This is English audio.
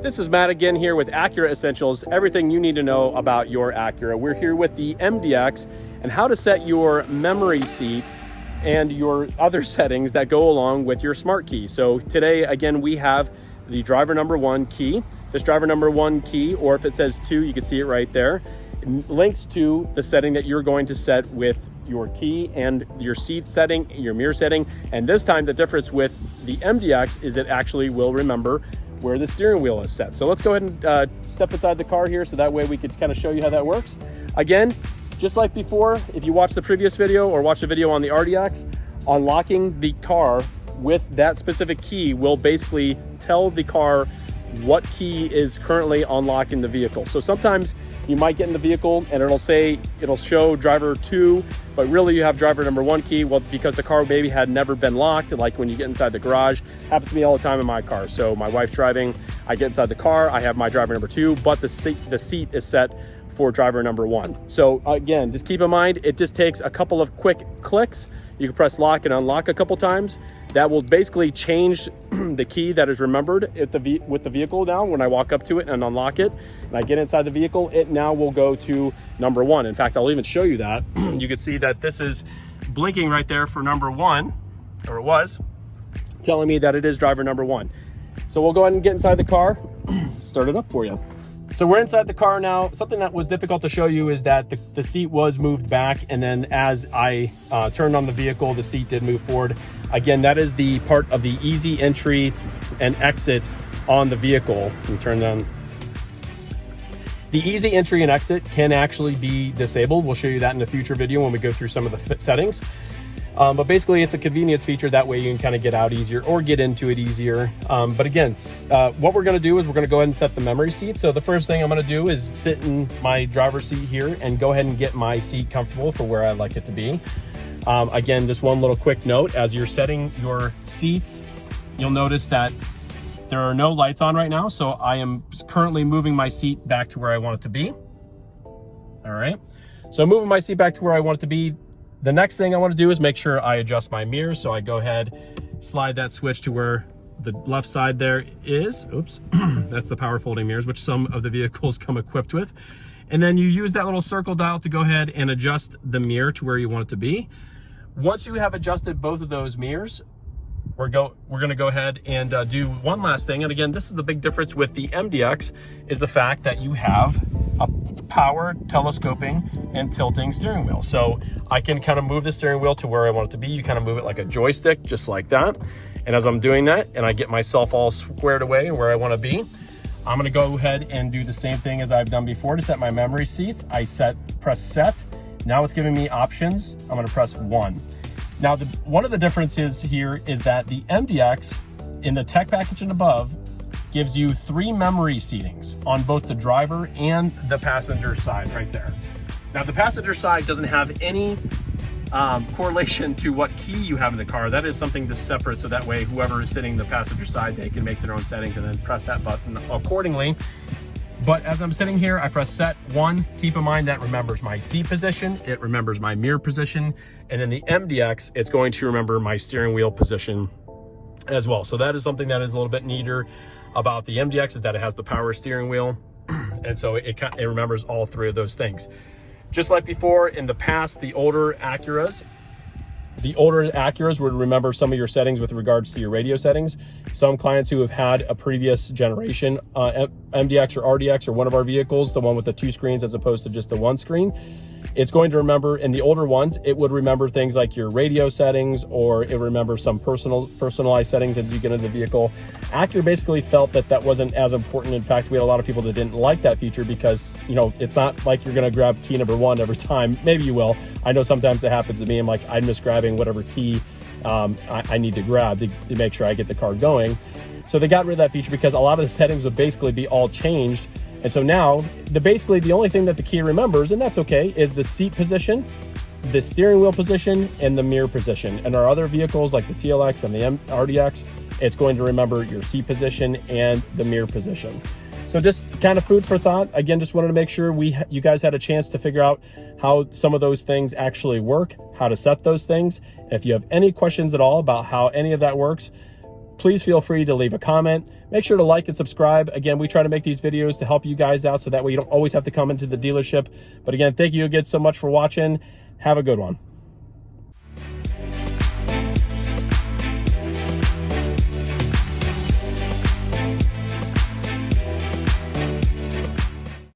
This is Matt again here with Acura Essentials, everything you need to know about your Acura. We're here with the MDX and how to set your memory seat and your other settings that go along with your smart key. So today, again, we have the driver number 1 key. This driver number 1 key, or if it says 2, you can see it right there, it links to the setting that you're going to set with your key and your seat setting, your mirror setting. And this time the difference with the MDX is it actually will remember where the steering wheel is set. So let's go ahead and step inside the car here so that way we could kind of show you how that works. Again, just like before, if you watch the previous video or watch the video on the RDX, unlocking the car with that specific key will basically tell the car what key is currently unlocking the vehicle. So sometimes you might get in the vehicle and it'll show driver 2, but really you have driver number 1 key. Well, because the car maybe had never been locked, like when you get inside the garage. Happens to me all the time in my car. So my wife's driving, I get inside the car, I have my driver number 2, but the seat is set for driver number 1. So again, just keep in mind, it just takes a couple of quick clicks. You can press lock and unlock a couple times. That will basically change the key that is remembered with the vehicle now. When I walk up to it and unlock it and I get inside the vehicle, it now will go to number 1. In fact, I'll even show you that. You can see that this is blinking right there for number 1, or it was, telling me that it is driver number 1. So we'll go ahead and get inside the car, start it up for you. So we're inside the car now. Something that was difficult to show you is that the seat was moved back, and then as I turned on the vehicle, the seat did move forward. Again, that is the part of the easy entry and exit on the vehicle. Let me turn down. The easy entry and exit can actually be disabled. We'll show you that in a future video when we go through some of the settings. But basically it's a convenience feature. That way you can kind of get out easier or get into it easier. But again, what we're going to do is we're going to go ahead and set the memory seat. So the first thing I'm going to do is sit in my driver's seat here and go ahead and get my seat comfortable for where I like it to be. Again, just one little quick note, as you're setting your seats, you'll notice that there are no lights on right now. So I am currently moving my seat back to where I want it to be. All right. So moving my seat back to where I want it to be. The next thing I want to do is make sure I adjust my mirrors. So I go ahead, slide that switch to where the left side there is. Oops, that's the power folding mirrors, which some of the vehicles come equipped with. And then you use that little circle dial to go ahead and adjust the mirror to where you want it to be. Once you have adjusted both of those mirrors, we're going to go ahead and do one last thing. And again, this is the big difference with the MDX, is the fact that you have a power telescoping and tilting steering wheel. So I can kind of move the steering wheel to where I want it to be. You kind of move it like a joystick, just like that. And as I'm doing that and I get myself all squared away and where I want to be, I'm going to go ahead and do the same thing as I've done before to set my memory seats. I press set. Now it's giving me options. I'm going to press 1. Now, one of the differences here is that the MDX in the tech package and above gives you 3 memory seatings on both the driver and the passenger side right there. Now, the passenger side doesn't have any correlation to what key you have in the car. That is something that's separate, so that way whoever is sitting the passenger side, they can make their own settings and then press that button accordingly. But as I'm sitting here, I press set 1. Keep in mind that remembers my seat position, it remembers my mirror position, and in the MDX, it's going to remember my steering wheel position as well. So that is something that is a little bit neater about the MDX, is that it has the power steering wheel, and so it remembers all 3 of those things. Just like before, in the past, the older Acuras would remember some of your settings with regards to your radio settings. Some clients who have had a previous generation MDX or RDX or one of our vehicles, the one with the 2 screens as opposed to just the 1 screen, it's going to remember, in the older ones, it would remember things like your radio settings, or it remembers some personalized settings as you get into the vehicle. Acura basically felt that that wasn't as important. In fact, we had a lot of people that didn't like that feature because, you know, it's not like you're going to grab key number 1 every time. Maybe you will. I know sometimes it happens to me. I'm just grabbing whatever key I need to grab to make sure I get the car going. So they got rid of that feature because a lot of the settings would basically be all changed. And so now, basically the only thing that the key remembers, and that's okay, is the seat position, the steering wheel position, and the mirror position. And our other vehicles like the TLX and the RDX, it's going to remember your seat position and the mirror position. So just kind of food for thought. Again, just wanted to make sure you guys had a chance to figure out how some of those things actually work, how to set those things. And if you have any questions at all about how any of that works, please feel free to leave a comment. Make sure to like and subscribe. Again, we try to make these videos to help you guys out so that way you don't always have to come into the dealership. But again, thank you again so much for watching. Have a good one.